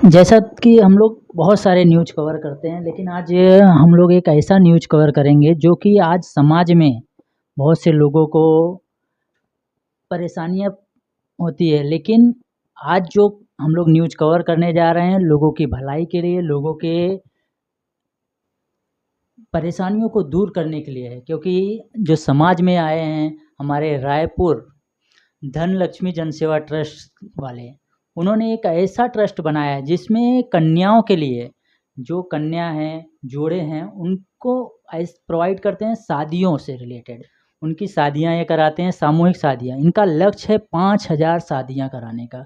जैसा कि हम लोग बहुत सारे न्यूज़ कवर करते हैं, लेकिन आज हम लोग एक ऐसा न्यूज़ कवर करेंगे जो कि आज समाज में बहुत से लोगों को परेशानियाँ होती है। लेकिन आज जो हम लोग न्यूज़ कवर करने जा रहे हैं, लोगों की भलाई के लिए, लोगों के परेशानियों को दूर करने के लिए है। क्योंकि जो समाज में आए हैं, हमारे रायपुर धनलक्ष्मी जनसेवा ट्रस्ट वाले, उन्होंने एक ऐसा ट्रस्ट बनाया है जिसमें कन्याओं के लिए, जो कन्या हैं, जोड़े हैं, उनको प्रोवाइड करते हैं शादियों से रिलेटेड। उनकी शादियां ये कराते हैं, सामूहिक शादियां। इनका लक्ष्य है 5,000 शादियां कराने का।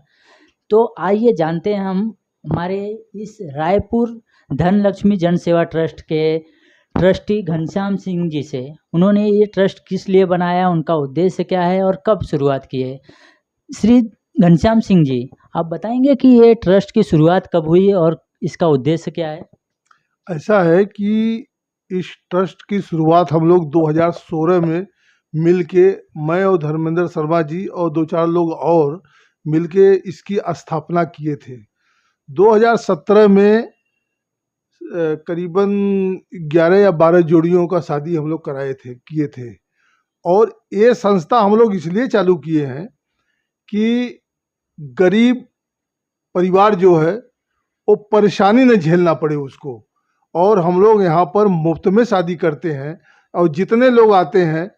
तो आइए जानते हैं हम हमारे इस रायपुर धनलक्ष्मी जनसेवा ट्रस्ट के ट्रस्टी घनश्याम सिंह जी से। उन्होंने ये ट्रस्ट किस लिए बनाया, उनका उद्देश्य क्या है और कब शुरुआत की है। श्री घनश्याम सिंह जी, आप बताएंगे कि ये ट्रस्ट की शुरुआत कब हुई और इसका उद्देश्य क्या है। ऐसा है कि इस ट्रस्ट की शुरुआत हम लोग 2016 में मिलके, मैं और धर्मेंद्र शर्मा जी और दो चार लोग और मिलके इसकी स्थापना किए थे। 2017 में करीबन 11 या 12 जोड़ियों का शादी हम लोग किए थे। और ये संस्था हम लोग इसलिए चालू किए हैं कि गरीब परिवार जो है वो परेशानी न झेलना पड़े उसको। और हम लोग यहाँ पर मुफ्त में शादी करते हैं, और जितने लोग आते हैं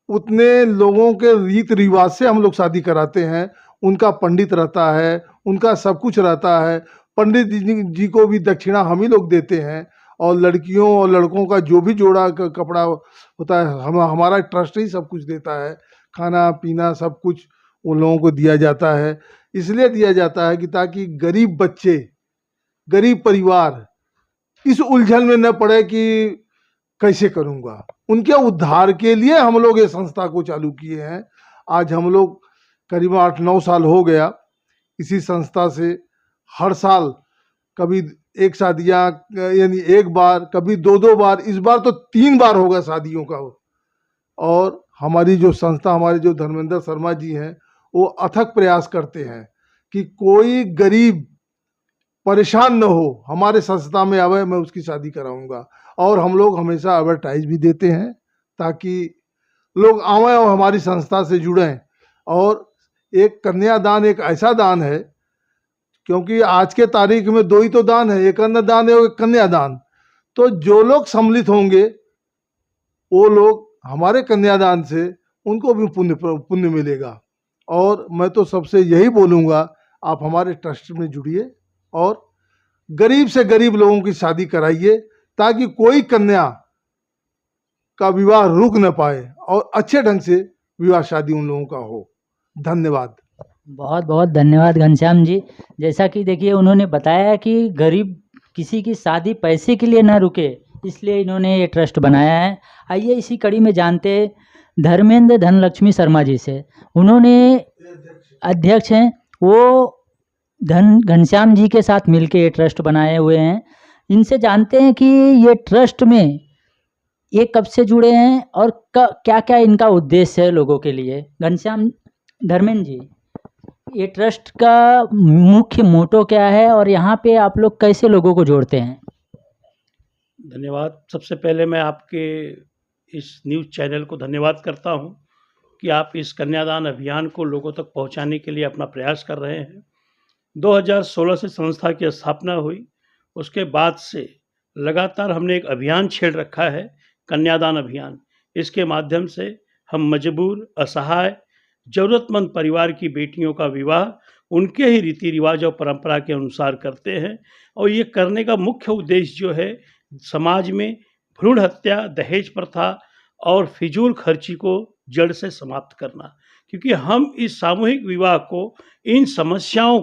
उतने लोगों के रीत रिवाज से हम लोग शादी कराते हैं। उनका पंडित रहता है, उनका सब कुछ रहता है। पंडित जी को भी दक्षिणा हम ही लोग देते हैं, और लड़कियों और लड़कों का जो भी जोड़ा कपड़ा होता है हमारा ट्रस्ट ही सब कुछ देता है। खाना पीना सब कुछ उन लोगों को दिया जाता है। इसलिए दिया जाता है कि ताकि गरीब बच्चे, गरीब परिवार इस उलझन में न पड़े कि कैसे करूँगा। उनके उद्धार के लिए हम लोग ये संस्था को चालू किए हैं। आज हम लोग करीब 8-9 साल हो गया इसी संस्था से। हर साल कभी एक शादियाँ, यानी एक बार, कभी 2-2 बार, इस बार तो 3 बार होगा शादियों का। और हमारी जो संस्था, हमारे जो धर्मेंद्र शर्मा जी हैं, वो अथक प्रयास करते हैं कि कोई गरीब परेशान न हो, हमारे संस्था में आवे, मैं उसकी शादी कराऊंगा। और हम लोग हमेशा एडवर्टाइज भी देते हैं ताकि लोग आवें और हमारी संस्था से जुड़ें। और एक कन्यादान एक ऐसा दान है, क्योंकि आज के तारीख में 2 ही तो दान है, एक अन्नदान है और एक कन्यादान। तो जो लोग सम्मिलित होंगे वो लोग हमारे कन्यादान से उनको भी पुण्य मिलेगा। और मैं तो सबसे यही बोलूँगा, आप हमारे ट्रस्ट में जुड़िए और गरीब से गरीब लोगों की शादी कराइए, ताकि कोई कन्या का विवाह रुक न पाए और अच्छे ढंग से विवाह शादी उन लोगों का हो। धन्यवाद। बहुत बहुत धन्यवाद घनश्याम जी। जैसा कि देखिए, उन्होंने बताया कि गरीब किसी की शादी पैसे के लिए ना रुके, इसलिए इन्होंने ये ट्रस्ट बनाया है। आइए इसी कड़ी में जानते धर्मेंद्र धनलक्ष्मी शर्मा जी से। उन्होंने अध्यक्ष हैं, वो घनश्याम जी के साथ मिलके ये ट्रस्ट बनाए हुए हैं। इनसे जानते हैं कि ये ट्रस्ट में ये कब से जुड़े हैं और क्या क्या इनका उद्देश्य है लोगों के लिए। घनश्याम, धर्मेंद्र जी, ये ट्रस्ट का मुख्य मोटो क्या है और यहाँ पे आप लोग कैसे लोगों को जोड़ते हैं। धन्यवाद। सबसे पहले मैं आपके इस न्यूज़ चैनल को धन्यवाद करता हूँ कि आप इस कन्यादान अभियान को लोगों तक पहुँचाने के लिए अपना प्रयास कर रहे हैं। 2016 से संस्था की स्थापना हुई, उसके बाद से लगातार हमने एक अभियान छेड़ रखा है, कन्यादान अभियान। इसके माध्यम से हम मजबूर, असहाय, ज़रूरतमंद परिवार की बेटियों का विवाह उनके ही रीति रिवाज और परंपरा के अनुसार करते हैं। और ये करने का मुख्य उद्देश्य जो है, समाज में भ्रूण हत्या, दहेज प्रथा और फिजूल खर्ची को जड़ से समाप्त करना। क्योंकि हम इस सामूहिक विवाह को इन समस्याओं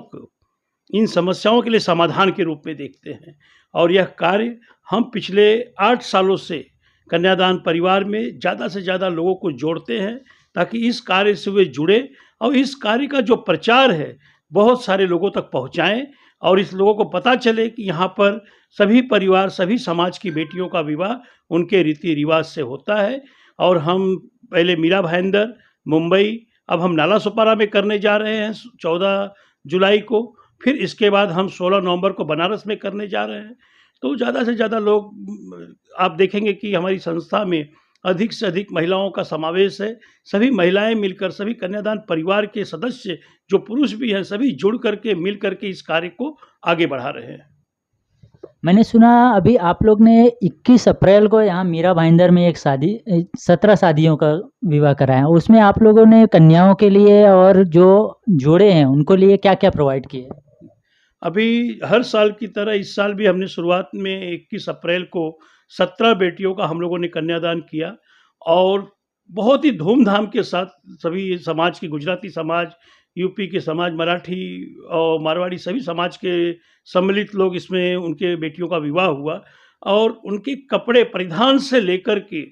के लिए समाधान के रूप में देखते हैं। और यह कार्य हम पिछले 8 सालों से कन्यादान परिवार में ज़्यादा से ज़्यादा लोगों को जोड़ते हैं, ताकि इस कार्य से वे जुड़े और इस कार्य का जो प्रचार है बहुत सारे लोगों तक पहुंचाएं, और इस लोगों को पता चले कि यहाँ पर सभी परिवार, सभी समाज की बेटियों का विवाह उनके रीति रिवाज से होता है। और हम पहले मीरा भाईंदर, मुंबई, अब हम नाला सुपारा में करने जा रहे हैं 14 जुलाई को। फिर इसके बाद हम 16 नवंबर को बनारस में करने जा रहे हैं। तो ज़्यादा से ज़्यादा लोग आप देखेंगे कि हमारी संस्था में अधिक से अधिक महिलाओं का समावेश है। सभी महिलाएँ मिलकर, सभी कन्यादान परिवार के सदस्य जो पुरुष भी हैं, सभी जुड़ करके, मिल करके इस कार्य को आगे बढ़ा रहे हैं। मैंने सुना अभी आप लोग ने 21 अप्रैल को यहाँ मीरा भाईंदर में एक 17 शादियों का विवाह कराया। उसमें आप लोगों ने कन्याओं के लिए और जो जोड़े हैं उनको लिए क्या-क्या प्रोवाइड किए? अभी हर साल की तरह इस साल भी हमने शुरुआत में 21 अप्रैल को 17 बेटियों का हम लोगों ने कन्यादान किया और बहुत ही धूमधाम के साथ सभी समाज के, गुजराती समाज, यूपी के समाज, मराठी और मारवाड़ी सभी समाज के सम्मिलित लोग इसमें उनके बेटियों का विवाह हुआ और उनके कपड़े परिधान से लेकर के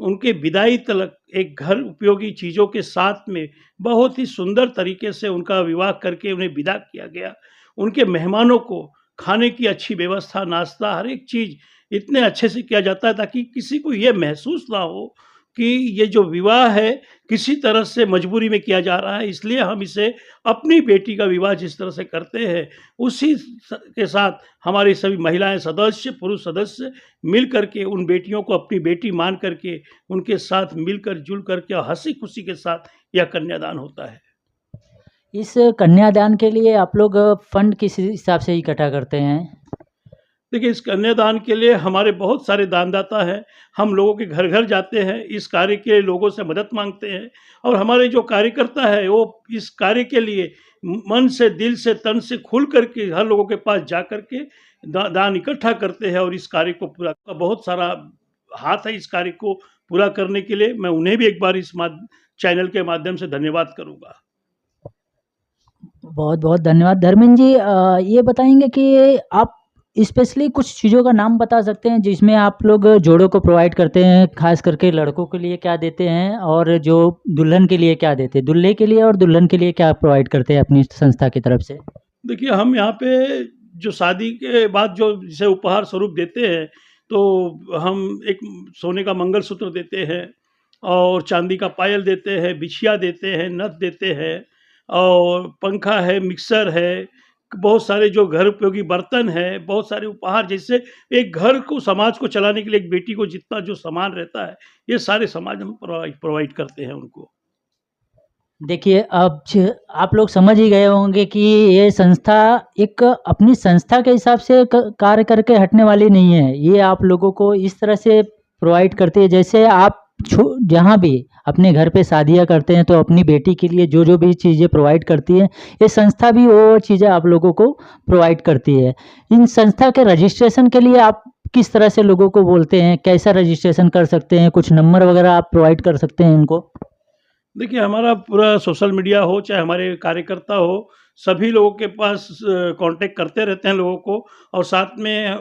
उनके विदाई तक एक घर उपयोगी चीज़ों के साथ में बहुत ही सुंदर तरीके से उनका विवाह करके उन्हें विदा किया गया। उनके मेहमानों को खाने की अच्छी व्यवस्था, नाश्ता, हर एक चीज़ इतने अच्छे से किया जाता है ताकि किसी को ये महसूस ना हो कि ये जो विवाह है किसी तरह से मजबूरी में किया जा रहा है। इसलिए हम इसे अपनी बेटी का विवाह जिस तरह से करते हैं उसी के साथ हमारी सभी महिलाएं सदस्य, पुरुष सदस्य मिल करके उन बेटियों को अपनी बेटी मान करके उनके साथ मिलकर जुल करके और हंसी खुशी के साथ यह कन्यादान होता है। इस कन्यादान के लिए आप लोग फंड किस हिसाब से इकट्ठा करते हैं? देखिए, इस कन्यादान के लिए हमारे बहुत सारे दानदाता हैं। हम लोगों के घर घर जाते हैं, इस कार्य के लोगों से मदद मांगते हैं और हमारे जो कार्यकर्ता है वो इस कार्य के लिए मन से, दिल से, तन से खुल करके हर लोगों के पास जा करके दान इकट्ठा करते हैं और इस कार्य को पूरा, बहुत सारा हाथ है इस कार्य को पूरा करने के लिए। मैं उन्हें भी एक बार इस चैनल के माध्यम से धन्यवाद करूँगा। बहुत बहुत धन्यवाद। धर्मेंद्र जी, ये बताएंगे कि आप स्पेशली कुछ चीज़ों का नाम बता सकते हैं जिसमें आप लोग जोड़ों को प्रोवाइड करते हैं, खास करके लड़कों के लिए क्या देते हैं और जो दुल्हन के लिए क्या देते हैं, दूल्हे के लिए और दुल्हन के लिए क्या प्रोवाइड करते हैं अपनी संस्था की तरफ से? देखिए, हम यहाँ पे जो शादी के बाद जो जिसे उपहार स्वरूप देते हैं तो हम एक सोने का मंगलसूत्र देते हैं और चांदी का पायल देते हैं, बिछिया देते हैं, नथ देते हैं और पंखा है, मिक्सर है, बहुत सारे जो घर उपयोगी बर्तन है, बहुत सारे उपहार, जिससे एक घर को, समाज को चलाने के लिए एक बेटी को जितना जो सामान रहता है ये सारे समाज हम प्रोवाइड करते हैं उनको। देखिए, अब आप लोग समझ ही गए होंगे कि ये संस्था एक अपनी संस्था के हिसाब से कार्य करके हटने वाली नहीं है। ये आप लोगों को इस तरह से प्रोवाइड करती है जैसे आप जहाँ भी अपने घर पे शादियाँ करते हैं तो अपनी बेटी के लिए जो जो भी चीज़ें प्रोवाइड करती है, ये संस्था भी वो चीज़ें आप लोगों को प्रोवाइड करती है। इन संस्था के रजिस्ट्रेशन के लिए आप किस तरह से लोगों को बोलते हैं, कैसा रजिस्ट्रेशन कर सकते हैं? कुछ नंबर वगैरह आप प्रोवाइड कर सकते हैं उनको? देखिए, हमारा पूरा सोशल मीडिया हो चाहे हमारे कार्यकर्ता हो, सभी लोगों के पास कांटेक्ट करते रहते हैं लोगों को और साथ में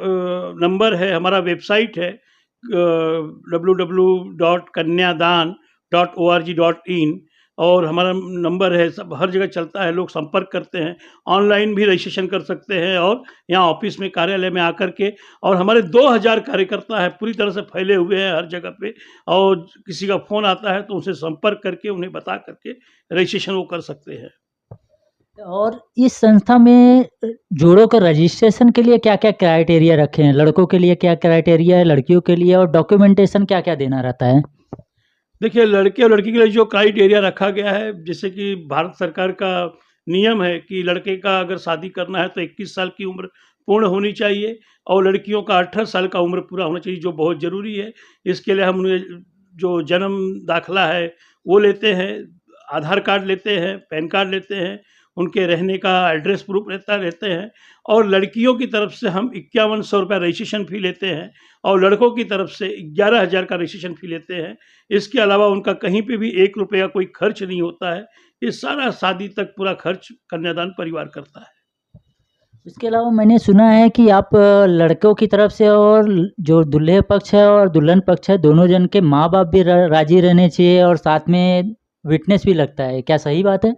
नंबर है, हमारा वेबसाइट है www.kanyadan.org.in और हमारा नंबर है, सब हर जगह चलता है, लोग संपर्क करते हैं। ऑनलाइन भी रजिस्ट्रेशन कर सकते हैं और यहाँ ऑफिस में, कार्यालय में आकर के, और हमारे 2000 कार्यकर्ता है, पूरी तरह से फैले हुए हैं हर जगह पे, और किसी का फ़ोन आता है तो उनसे संपर्क करके उन्हें बता करके रजिस्ट्रेशन वो कर सकते हैं। और इस संस्था में जोड़ों के रजिस्ट्रेशन के लिए क्या-क्या क्राइटेरिया रखे हैं? लड़कों के लिए क्या क्राइटेरिया है, लड़कियों के लिए, और डॉक्यूमेंटेशन क्या-क्या देना रहता है? देखिए, लड़के और लड़की के लिए जो क्राइटेरिया रखा गया है, जैसे कि भारत सरकार का नियम है कि लड़के का अगर शादी करना है तो 21 साल की उम्र पूर्ण होनी चाहिए और लड़कियों का 18 साल का उम्र पूरा होना चाहिए, जो बहुत ज़रूरी है। इसके लिए हम उन्हें जो जन्म दाखिला है वो लेते हैं, आधार कार्ड लेते हैं, पैन कार्ड लेते हैं, उनके रहने का एड्रेस प्रूफ रहते हैं और लड़कियों की तरफ से हम 5100 रुपये रजिस्ट्रेशन फ़ी लेते हैं और लड़कों की तरफ से 11,000 का रजिस्ट्रेशन फ़ी लेते हैं। इसके अलावा उनका कहीं पे भी 1 रुपया कोई खर्च नहीं होता है। ये सारा शादी तक पूरा खर्च कन्यादान परिवार करता है। इसके अलावा मैंने सुना है कि आप लड़कों की तरफ से और जो दूल्हे पक्ष है और दुल्हन पक्ष है, दोनों जन के माँ-बाप भी राज़ी रहने चाहिए और साथ में विटनेस भी लगता है। क्या सही बात है?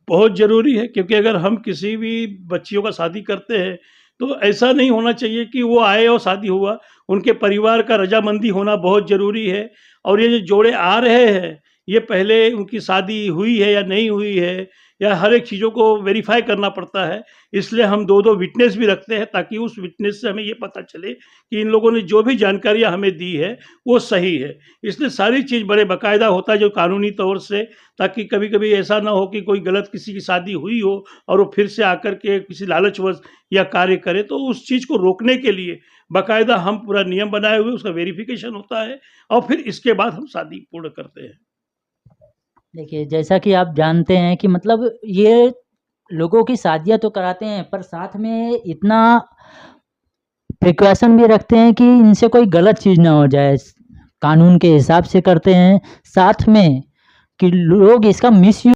बहुत ज़रूरी है, क्योंकि अगर हम किसी भी बच्चियों का शादी करते हैं तो ऐसा नहीं होना चाहिए कि वो आए और शादी हुआ, उनके परिवार का रजामंदी होना बहुत ज़रूरी है। और ये जो जोड़े आ रहे हैं, ये पहले उनकी शादी हुई है या नहीं हुई है, या हर एक चीज़ों को वेरीफाई करना पड़ता है। इसलिए हम 2-2 विटनेस भी रखते हैं, ताकि उस विटनेस से हमें ये पता चले कि इन लोगों ने जो भी जानकारियाँ हमें दी है वो सही है। इसलिए सारी चीज़ बड़े बाकायदा होता है जो कानूनी तौर से, ताकि कभी-कभी ऐसा ना हो कि कोई गलत किसी की शादी हुई हो और वो फिर से आकर के किसी लालचवश या कार्य करे, तो उस चीज़ को रोकने के लिए बाकायदा हम पूरा नियम बनाए हुए, उसका वेरिफिकेशन होता है और फिर इसके बाद हम शादी पूर्ण करते हैं। देखिए, जैसा कि आप जानते हैं कि मतलब ये लोगों की शादियाँ तो कराते हैं, पर साथ में इतना प्रिकॉशन भी रखते हैं कि इनसे कोई गलत चीज़ ना हो जाए। कानून के हिसाब से करते हैं, साथ में कि लोग इसका मिसयूज़